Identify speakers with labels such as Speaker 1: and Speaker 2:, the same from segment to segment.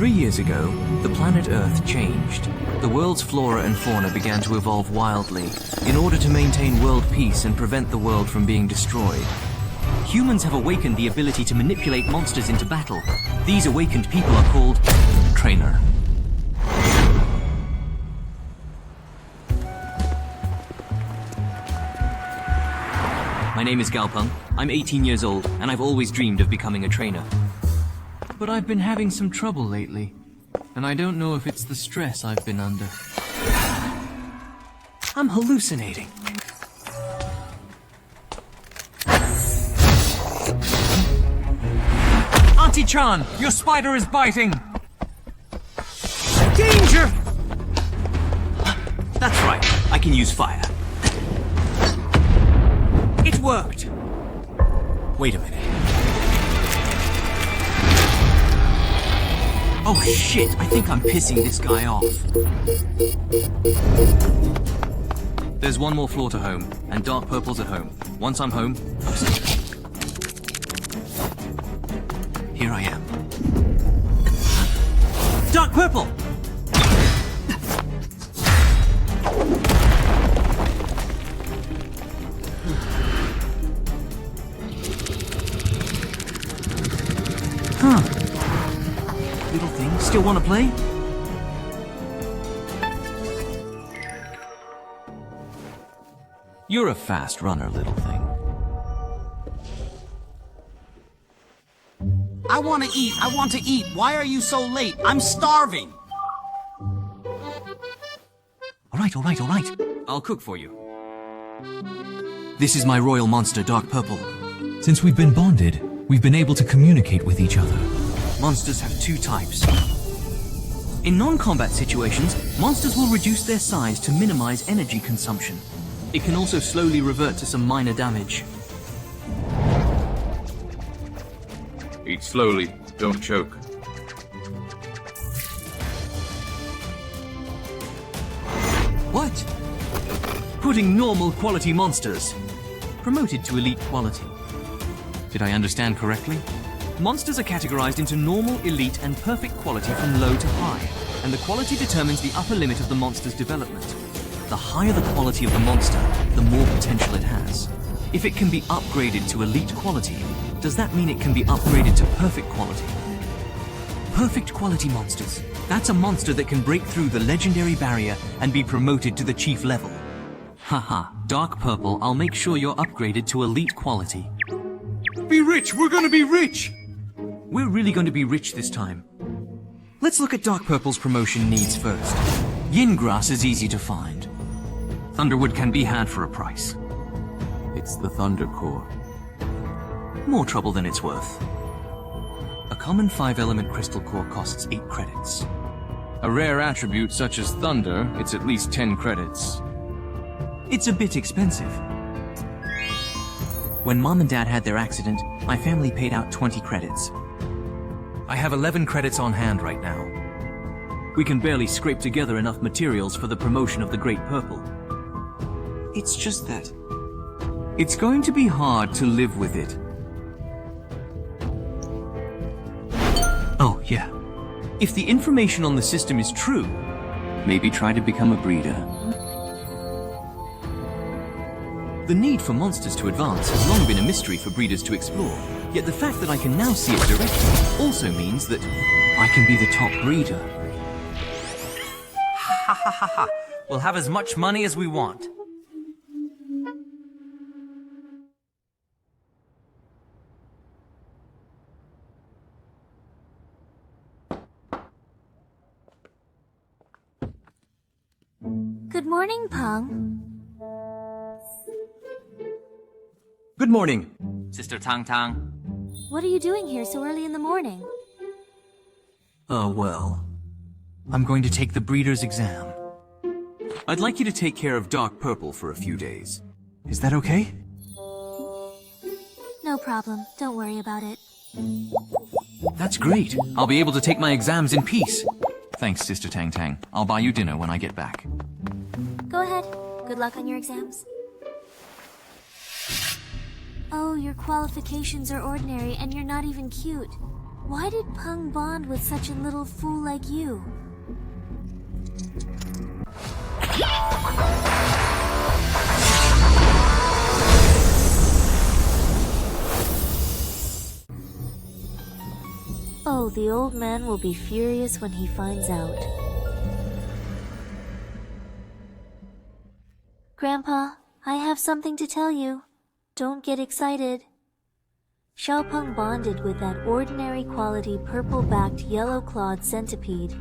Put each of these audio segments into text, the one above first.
Speaker 1: 3 years ago, the planet Earth changed. The world's flora and fauna began to evolve wildly in order to maintain world peace and prevent the world from being destroyed. Humans have awakened the ability to manipulate monsters into battle. These awakened people are called Trainer. My name is Gao Peng. I'm 18 years old, and I've always dreamed of becoming a trainer. But I've been having some trouble lately, and I don't know if it's the stress I've been under. I'm hallucinating.
Speaker 2: Auntie-chan, your spider is biting!
Speaker 1: Danger! That's right, I can use fire. It worked! Wait a minute. Oh shit, I think I'm pissing this guy off. There's one more floor to home, and Dark Purple's at home. Once I'm home, I'll see. Here I am. Dark Purple! Huh. Little thing, still want to play? You're a fast runner, little thing.
Speaker 3: I want to eat. I want to eat. Why are you so late? I'm starving.
Speaker 1: All right. I'll cook for you. This is my royal monster, Dark Purple.
Speaker 4: Since we've been bonded, we've been able to communicate with each other.
Speaker 1: Monsters have two types. In non-combat situations, monsters will reduce their size to minimize energy consumption. It can also slowly revert to some minor damage.
Speaker 5: Eat slowly, don't choke.
Speaker 1: What? Putting normal quality monsters. Promoted to elite quality. Did I understand correctly? Monsters are categorized into normal, elite, and perfect quality from low to high, and the quality determines the upper limit of the monster's development. The higher the quality of the monster, the more potential it has. If it can be upgraded to elite quality, does that mean it can be upgraded to perfect quality? Perfect quality monsters. That's a monster that can break through the legendary barrier and be promoted to the chief level. Haha, Dark Purple, I'll make sure you're upgraded to elite quality.
Speaker 5: Be rich! We're gonna be rich!
Speaker 1: We're really going to be rich this time. Let's look at Dark Purple's promotion needs first. Yin grass is easy to find. Thunderwood can be had for a price. It's the Thunder Core. More trouble than it's worth. A common 5-element crystal core costs 8 credits.
Speaker 5: A rare attribute such as thunder, it's at least 10 credits.
Speaker 1: It's a bit expensive. When Mom and Dad had their accident, my family paid out 20 credits. I have 11 credits on hand right now. We can barely scrape together enough materials for the promotion of the Great Purple. It's just that it's going to be hard to live with it. Oh, yeah. If the information on the system is true, maybe try to become a breeder. The need for monsters to advance has long been a mystery for breeders to explore, yet the fact that I can now see it directly also means that I can be the top breeder.
Speaker 2: Ha ha ha ha. We'll have as much money as we want.
Speaker 6: Good morning, Peng.
Speaker 1: Good morning.
Speaker 2: Sister Tang Tang.
Speaker 6: What are you doing here so early in the morning?
Speaker 1: Well, I'm going to take the breeder's exam. I'd like you to take care of Dark Purple for a few days. Is that okay?
Speaker 6: No problem. Don't worry about it.
Speaker 1: That's great. I'll be able to take my exams in peace. Thanks, Sister Tang Tang. I'll buy you dinner when I get back.
Speaker 6: Go ahead. Good luck on your exams. Oh, your qualifications are ordinary and you're not even cute. Why did Peng bond with such a little fool like you? Oh, the old man will be furious when he finds out. Grandpa, I have something to tell you. Don't get excited. Xiao Peng bonded with that ordinary quality purple-backed yellow-clawed centipede.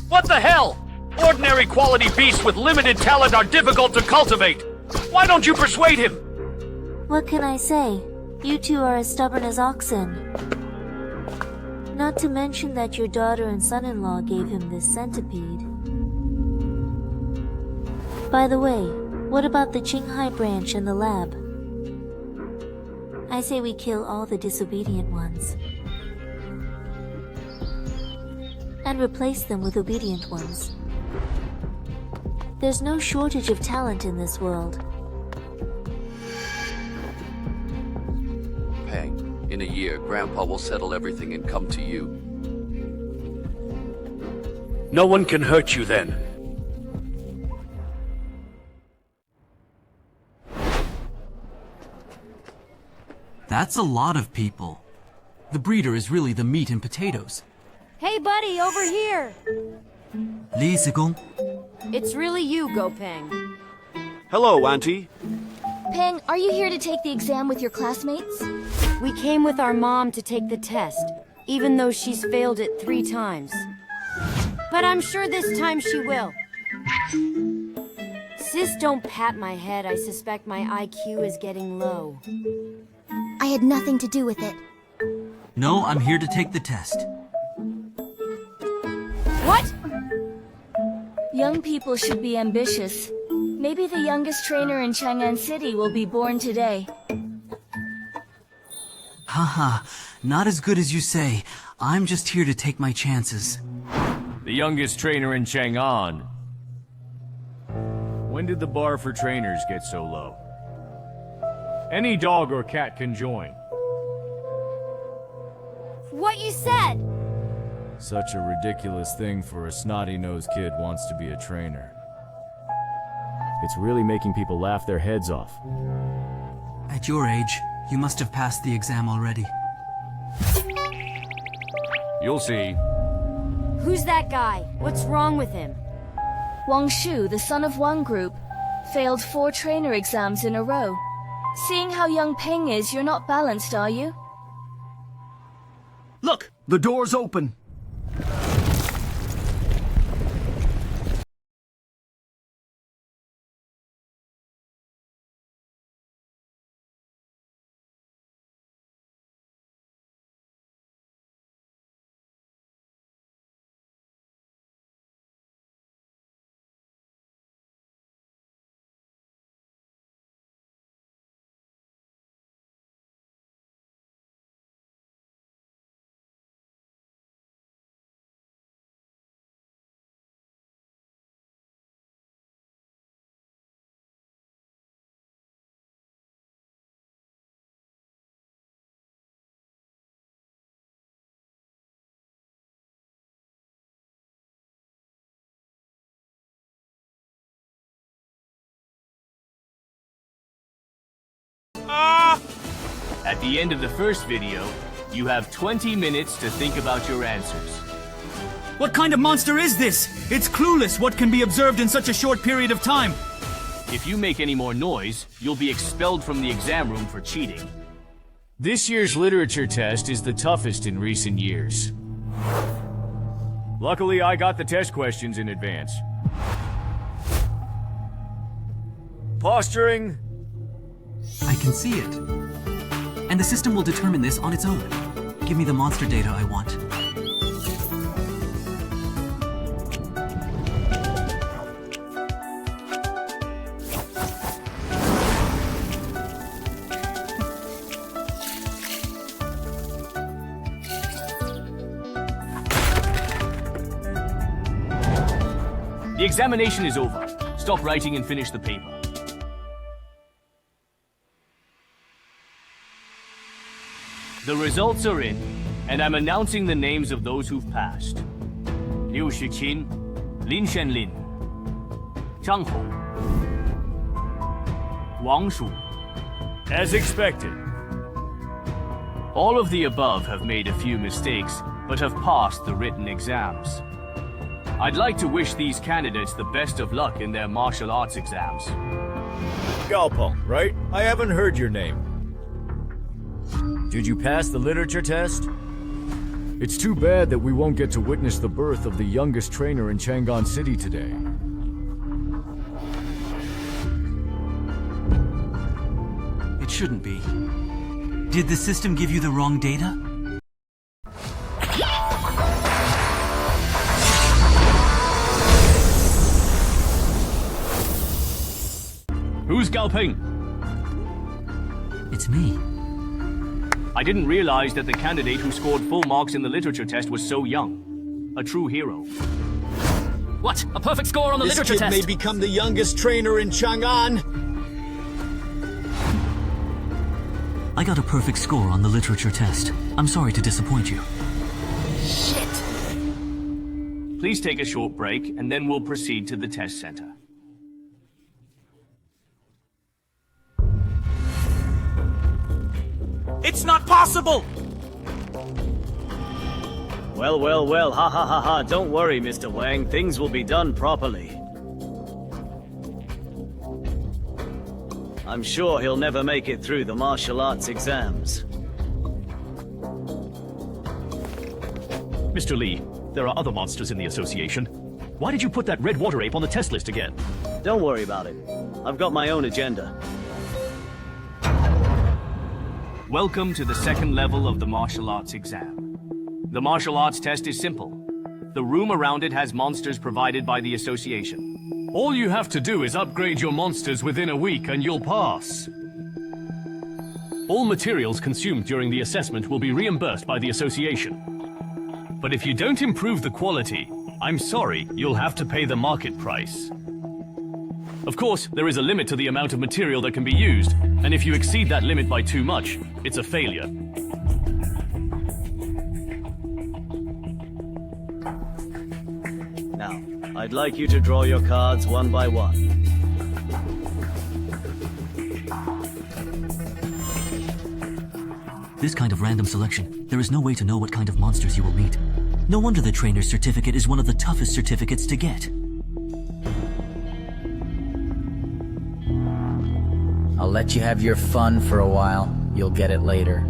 Speaker 7: What the hell? Ordinary quality beasts with limited talent are difficult to cultivate. Why don't you persuade him?
Speaker 6: What can I say? You two are as stubborn as oxen. Not to mention that your daughter and son-in-law gave him this centipede. By the way, what about the Qinghai branch and the lab? I say we kill all the disobedient ones. And replace them with obedient ones. There's no shortage of talent in this world.
Speaker 8: Peng, in a year, Grandpa will settle everything and come to you.
Speaker 7: No one can hurt you then.
Speaker 3: That's a lot of people. The breeder is really the meat and potatoes.
Speaker 9: Hey buddy, over here!
Speaker 3: Li Zigong.
Speaker 9: It's really you, Gao Peng.
Speaker 7: Hello, Auntie.
Speaker 10: Peng, are you here to take the exam with your classmates?
Speaker 9: We came with our mom to take the test, even though she's failed it 3 times. But I'm sure this time she will. Sis, don't pat my head. I suspect my IQ is getting low.
Speaker 10: I had nothing to do with it.
Speaker 3: No, I'm here to take the test.
Speaker 9: What?
Speaker 10: Young people should be ambitious. Maybe the youngest trainer in Chang'an City will be born today.
Speaker 3: Haha, not as good as you say. I'm just here to take my chances.
Speaker 5: The youngest trainer in Chang'an. When did the bar for trainers get so low? Any dog or cat can join.
Speaker 9: What you said!
Speaker 5: Such a ridiculous thing for a snotty-nosed kid wants to be a trainer. It's really making people laugh their heads off.
Speaker 3: At your age, you must have passed the exam already.
Speaker 5: You'll see.
Speaker 9: Who's that guy? What's wrong with him?
Speaker 10: Wang Shu, the son of Wang Group, failed 4 trainer exams in a row. Seeing how young Peng is, you're not balanced, are you?
Speaker 7: Look, the door's open. At the end of the first video, you have 20 minutes to think about your answers.
Speaker 11: What kind of monster is this? It's clueless what can be observed in such a short period of time.
Speaker 7: If you make any more noise, you'll be expelled from the exam room for cheating. This year's literature test is the toughest in recent years.
Speaker 5: Luckily, I got the test questions in advance.
Speaker 7: Posturing.
Speaker 3: I can see it. And the system will determine this on its own. Give me the monster data I want.
Speaker 7: The examination is over. Stop writing and finish the paper. The results are in. and I'm announcing the names of those who've passed. Liu Shiqin, Lin Shenlin, Zhang Hong, Wang Shu.
Speaker 5: As expected.
Speaker 7: All of the above have made a few mistakes, but have passed the written exams. I'd like to wish these candidates the best of luck in their martial arts exams.
Speaker 5: Gao Peng, right? I haven't heard your name. Did you pass the literature test? It's too bad that we won't get to witness the birth of the youngest trainer in Chang'an City today.
Speaker 3: It shouldn't be. Did the system give you the wrong data?
Speaker 7: Who's Gao Peng?
Speaker 3: It's me.
Speaker 7: I didn't realize that the candidate who scored full marks in the literature test was so young. A true hero.
Speaker 2: What? A perfect score on the literature test?
Speaker 11: This kid may become the youngest trainer in Chang'an.
Speaker 3: I got a perfect score on the literature test. I'm sorry to disappoint you.
Speaker 2: Shit!
Speaker 7: Please take a short break, and then we'll proceed to the test center.
Speaker 11: It's not possible!
Speaker 12: Well, ha ha ha ha, don't worry, Mr. Wang, things will be done properly. I'm sure he'll never make it through the martial arts exams.
Speaker 13: Mr. Lee, there are other monsters in the association. Why did you put that red water ape on the test list again?
Speaker 12: Don't worry about it. I've got my own agenda.
Speaker 7: Welcome to the second level of the martial arts exam. The martial arts test is simple. The room around it has monsters provided by the association.
Speaker 13: All you have to do is upgrade your monsters within a week and you'll pass. All materials consumed during the assessment will be reimbursed by the association. But if you don't improve the quality, I'm sorry, you'll have to pay the market price. Of course, there is a limit to the amount of material that can be used, and if you exceed that limit by too much, it's a failure.
Speaker 12: Now, I'd like you to draw your cards one by one.
Speaker 3: This kind of random selection, there is no way to know what kind of monsters you will meet. No wonder the trainer's certificate is one of the toughest certificates to get.
Speaker 14: I'll let you have your fun for a while. You'll get it later.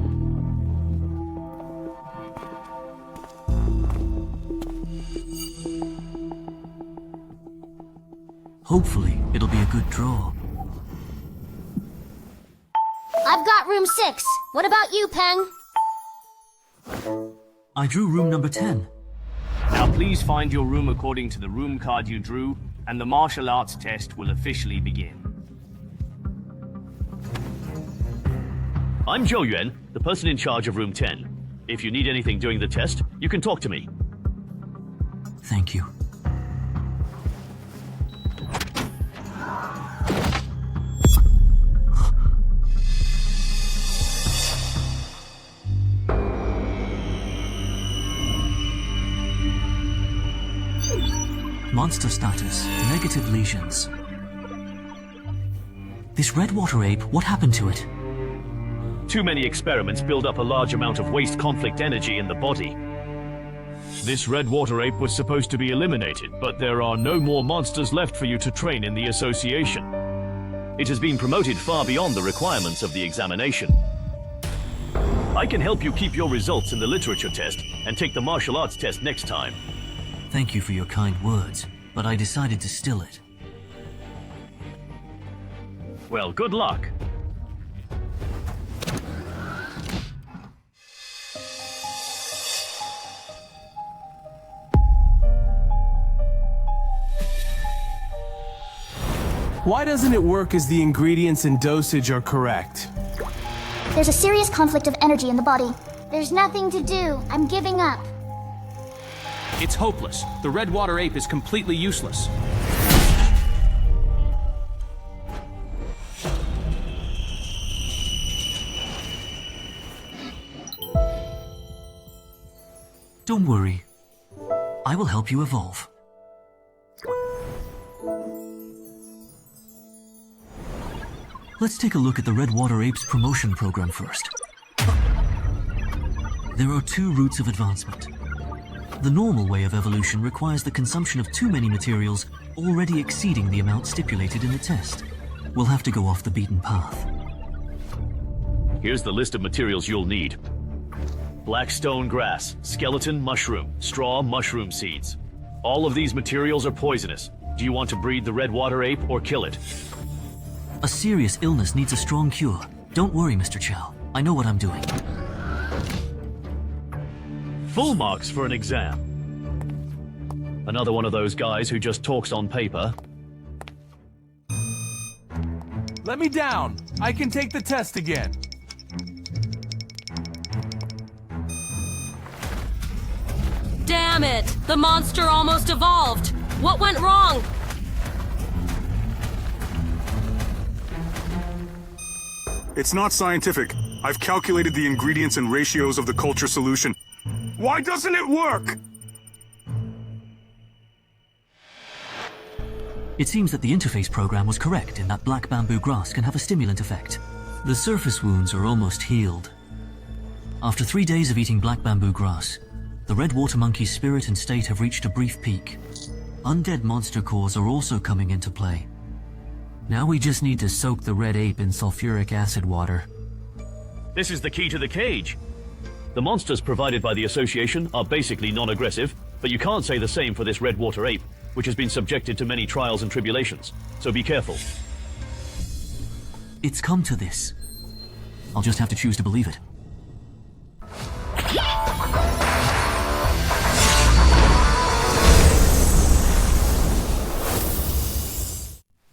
Speaker 3: Hopefully, it'll be a good draw.
Speaker 15: I've got room 6. What about you, Peng?
Speaker 3: I drew room number 10.
Speaker 7: Now please find your room according to the room card you drew, and the martial arts test will officially begin.
Speaker 13: I'm Zhou Yuan, the person in charge of room 10. If you need anything during the test, you can talk to me.
Speaker 3: Thank you. Monster status, negative lesions. This red water ape, what happened to it?
Speaker 13: Too many experiments build up a large amount of waste conflict energy in the body. This red water ape was supposed to be eliminated, but there are no more monsters left for you to train in the association. It has been promoted far beyond the requirements of the examination. I can help you keep your results in the literature test and take the martial arts test next time.
Speaker 3: Thank you for your kind words, but I decided to still it.
Speaker 13: Well, good luck.
Speaker 16: Why doesn't it work as the ingredients and dosage are correct?
Speaker 15: There's a serious conflict of energy in the body. There's nothing to do. I'm giving up.
Speaker 11: It's hopeless. The red water ape is completely useless.
Speaker 3: Don't worry. I will help you evolve. Let's take a look at the Red Water Apes promotion program first. There are two routes of advancement. The normal way of evolution requires the consumption of too many materials already exceeding the amount stipulated in the test. We'll have to go off the beaten path.
Speaker 13: Here's the list of materials you'll need. Blackstone grass, skeleton mushroom, straw mushroom seeds. All of these materials are poisonous. Do you want to breed the red water ape or kill it?
Speaker 3: A serious illness needs a strong cure. Don't worry, Mr. Chow. I know what I'm doing.
Speaker 13: Full marks for an exam. Another one of those guys who just talks on paper.
Speaker 16: Let me down. I can take the test again.
Speaker 9: Damn it! The monster almost evolved! What went wrong?
Speaker 17: It's not scientific. I've calculated the ingredients and ratios of the culture solution. Why doesn't it work?
Speaker 3: It seems that the interface program was correct in that black bamboo grass can have a stimulant effect. The surface wounds are almost healed. After 3 days of eating black bamboo grass, the red water monkey's spirit and state have reached a brief peak. Undead monster cores are also coming into play. Now we just need to soak the red ape in sulfuric acid water.
Speaker 13: This is the key to the cage. The monsters provided by the association are basically non-aggressive, but you can't say the same for this red water ape, which has been subjected to many trials and tribulations. So be careful.
Speaker 3: It's come to this. I'll just have to choose to believe it.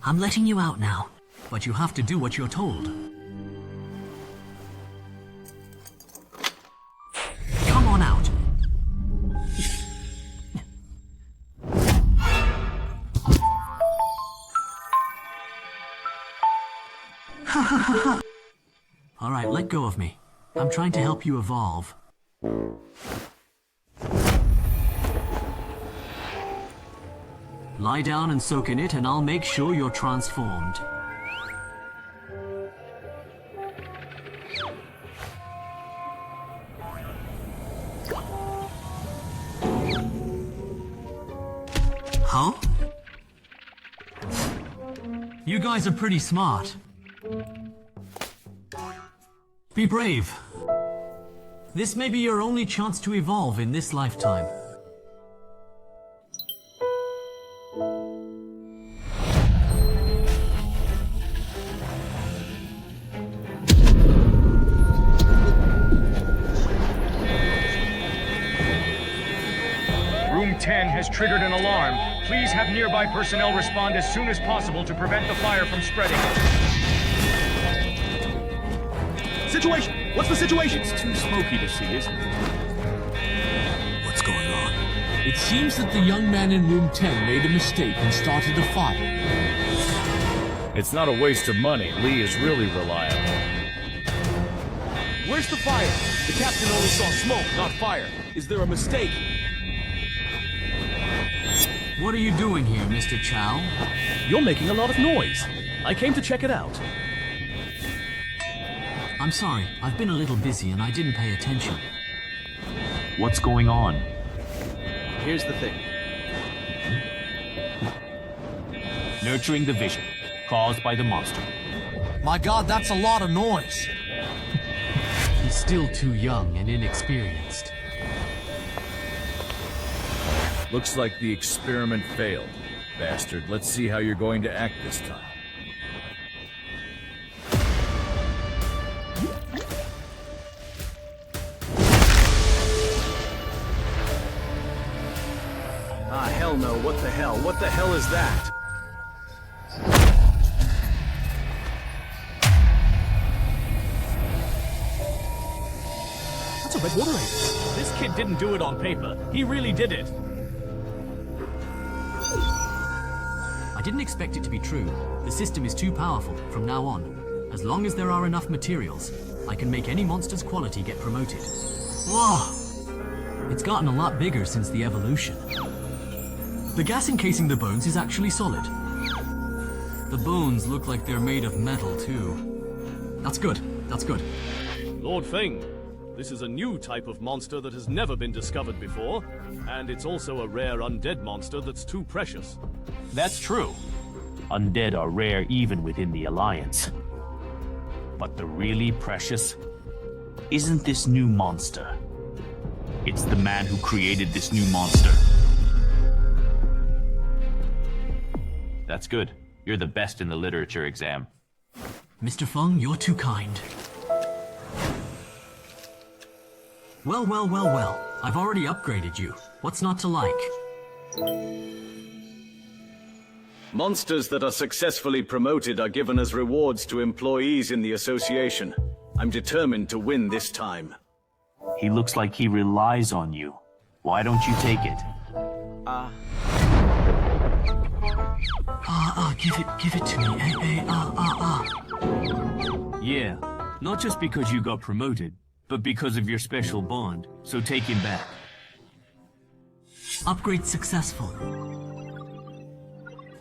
Speaker 3: I'm letting you out now, but you have to do what you're told. Come on out. All right, let go of me. I'm trying to help you evolve. Lie down and soak in it, and I'll make sure you're transformed. Huh? You guys are pretty smart. Be brave. This may be your only chance to evolve in this lifetime.
Speaker 18: Room 10 has triggered an alarm. Please have nearby personnel respond as soon as possible to prevent the fire from spreading.
Speaker 11: Situation! What's the situation?
Speaker 5: It's too smoky to see, isn't it?
Speaker 11: What's going on? It seems that the young man in room 10 made a mistake and started a fire.
Speaker 5: It's not a waste of money. Lee is really reliable.
Speaker 16: Where's the fire? The captain only saw smoke, not fire. Is there a mistake?
Speaker 3: What are you doing here, Mr. Chow?
Speaker 11: You're making a lot of noise. I came to check it out.
Speaker 3: I'm sorry, I've been a little busy and I didn't pay attention.
Speaker 7: What's going on?
Speaker 11: Here's the thing.
Speaker 7: Nurturing the vision caused by the monster.
Speaker 11: My God, that's a lot of noise.
Speaker 3: He's still too young and inexperienced.
Speaker 5: Looks like the experiment failed. Bastard, let's see how you're going to act this time.
Speaker 11: Ah, hell no. What the hell? What the hell is that? That's a red water ape.
Speaker 7: This kid didn't do it on paper. He really did it.
Speaker 3: I didn't expect it to be true. The system is too powerful from now on. As long as there are enough materials, I can make any monster's quality get promoted. Whoa! It's gotten a lot bigger since the evolution. The gas encasing the bones is actually solid. The bones look like they're made of metal, too. That's good. That's good.
Speaker 13: Lord Feng, this is a new type of monster that has never been discovered before, and it's also a rare undead monster that's too precious.
Speaker 7: That's true. Undead are rare even within the Alliance. But the really precious isn't this new monster. It's the man who created this new monster. That's good. You're the best in the literature exam.
Speaker 3: Mr. Feng, you're too kind. Well, well, well, well. I've already upgraded you. What's not to like?
Speaker 12: Monsters that are successfully promoted are given as rewards to employees in the association. I'm determined to win this time.
Speaker 7: He looks like he relies on you. Why don't you take it?
Speaker 3: Give it to me.
Speaker 7: Yeah, not just because you got promoted, but because of your special bond, so take him back.
Speaker 3: Upgrade successful.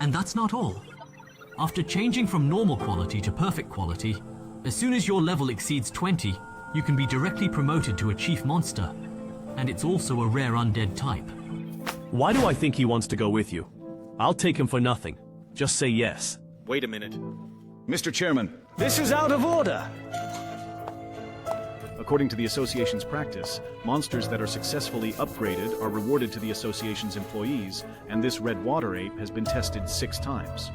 Speaker 3: And that's not all. After changing from normal quality to perfect quality, as soon as your level exceeds 20, you can be directly promoted to a chief monster. And it's also a rare undead type.
Speaker 13: Why do I think he wants to go with you? I'll take him for nothing. Just say yes.
Speaker 12: Wait a minute. Mr. Chairman, this is out of order!
Speaker 19: According to the association's practice, monsters that are successfully upgraded are rewarded to the association's employees, and this red water ape has been tested 6 times.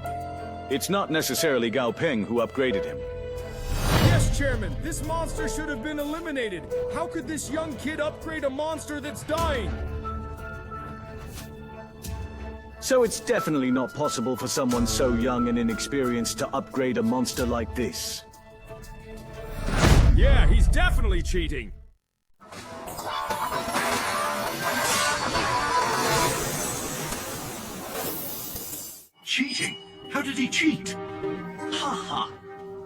Speaker 12: It's not necessarily Gao Peng who upgraded him.
Speaker 20: Yes, Chairman, this monster should have been eliminated. How could this young kid upgrade a monster that's dying?
Speaker 12: So it's definitely not possible for someone so young and inexperienced to upgrade a monster like this.
Speaker 20: Yeah, he's definitely cheating.
Speaker 21: Cheating? How did he cheat? Haha.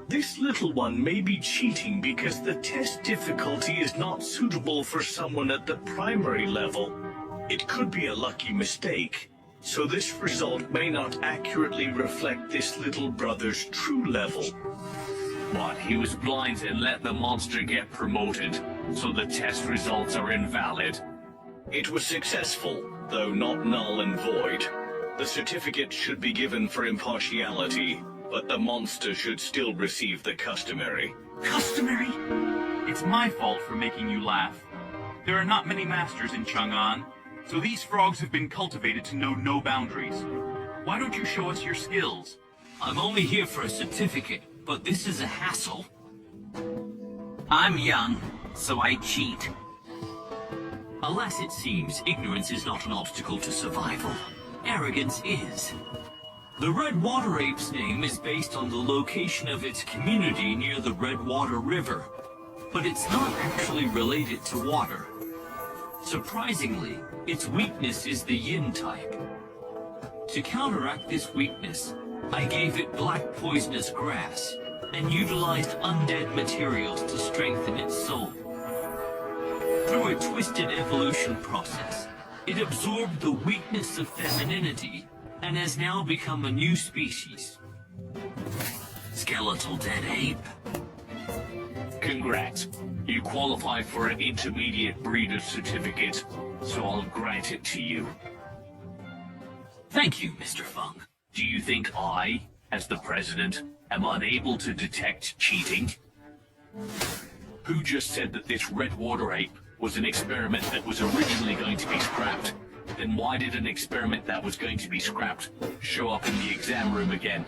Speaker 21: This little one may be cheating because the test difficulty is not suitable for someone at the primary level. It could be a lucky mistake, so this result may not accurately reflect this little brother's true level.
Speaker 7: What, he was blind and let the monster get promoted, so the test results are invalid?
Speaker 21: It was successful, though not null and void. The certificate should be given for impartiality, but the monster should still receive the customary. Customary?
Speaker 22: It's my fault for making you laugh. There are not many masters in Chang'an, so these frogs have been cultivated to know no boundaries. Why don't you show us your skills?
Speaker 23: I'm only here for a certificate, but this is a hassle. I'm young, so I cheat. Alas, it seems ignorance is not an obstacle to survival. Arrogance is. The Red Water Ape's name is based on the location of its community near the Red Water River, but it's not actually related to water. Surprisingly, its weakness is the yin type. To counteract this weakness, I gave it black poisonous grass and utilized undead materials to strengthen its soul. Through a twisted evolution process, it absorbed the weakness of femininity and has now become a new species. Skeletal dead ape.
Speaker 7: Congrats. You qualify for an intermediate breeder certificate, so I'll grant it to you.
Speaker 23: Thank you, Mr. Feng.
Speaker 7: Do you think I, as the president, am unable to detect cheating? Who just said that this red water ape was an experiment that was originally going to be scrapped? Then why did an experiment that was going to be scrapped show up in the exam room again?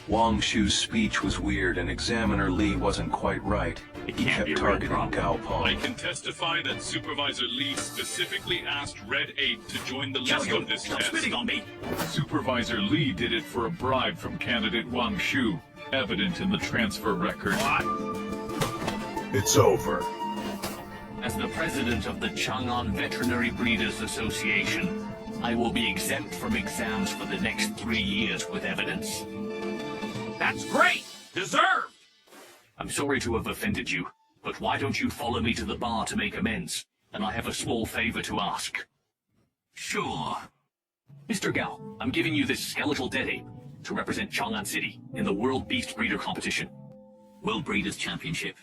Speaker 24: Wang Shu's speech was weird and Examiner Li wasn't quite right. He kept targeting Gao Peng.
Speaker 25: I can testify that Supervisor Li specifically asked Red 8 to join the list of this test.
Speaker 21: Spitting on me.
Speaker 25: Supervisor Li did it for a bribe from candidate Wang Shu, evident in the transfer record.
Speaker 21: What?
Speaker 24: It's over.
Speaker 7: As the president of the Chang'an Veterinary Breeders Association, I will be exempt from exams for the next 3 years with evidence.
Speaker 21: That's great! Deserved!
Speaker 7: I'm sorry to have offended you, but why don't you follow me to the bar to make amends? and I have a small favor to ask.
Speaker 23: Sure.
Speaker 7: Mr. Gao, I'm giving you this skeletal dead ape to represent Chang'an City in the World Beast Breeder Competition.
Speaker 23: World Breeders' Championship.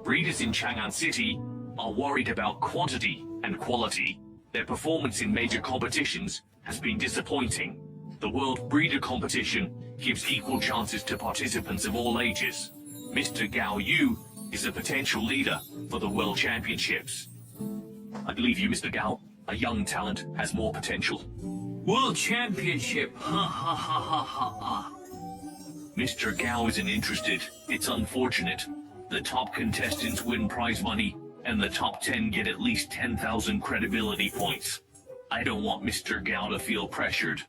Speaker 7: Breeders in Chang'an City are worried about quantity and quality. Their performance in major competitions has been disappointing. The World Breeder Competition gives equal chances to participants of all ages. Mr. Gao Yu is a potential leader for the World Championships. I believe you, Mr. Gao, a young talent, has more potential.
Speaker 23: World Championship, ha ha ha ha ha ha.
Speaker 7: Mr. Gao isn't interested. It's unfortunate. The top contestants win prize money, and the top 10 get at least 10,000 credibility points. I don't want Mr. Gao to feel pressured.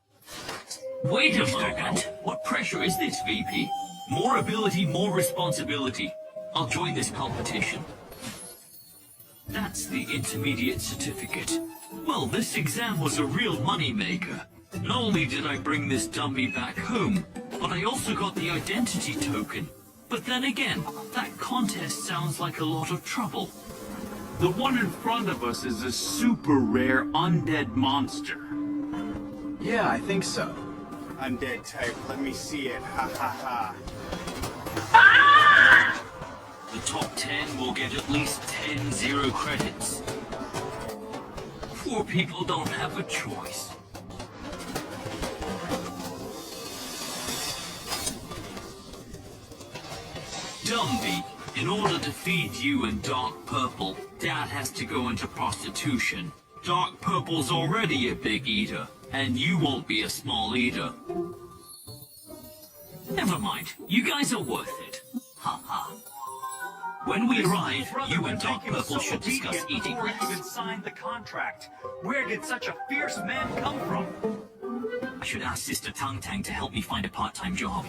Speaker 23: Wait a moment. What pressure is this, VP? More ability, more responsibility. I'll join this competition. That's the intermediate certificate. Well, this exam was a real moneymaker. Not only did I bring this dummy back home, but I also got the identity token. But then again, that contest sounds like a lot of trouble.
Speaker 22: The one in front of us is a super rare undead monster.
Speaker 1: Yeah, I think so. Undead type, let me see it, ha ha ha.
Speaker 23: The top 10 will get at least 10 zero credits. Poor people don't have a choice. Dumby, in order to feed you and Dark Purple, Dad has to go into prostitution. Dark Purple's already a big eater, and you won't be a small eater. Never mind, you guys are worth it. Ha ha. When we arrive, you and Dark Purple should discuss eating
Speaker 18: before
Speaker 23: less.
Speaker 18: he even signed the contract. Where did such a fierce man come from?
Speaker 23: I should ask Sister Tang Tang to help me find a part-time job.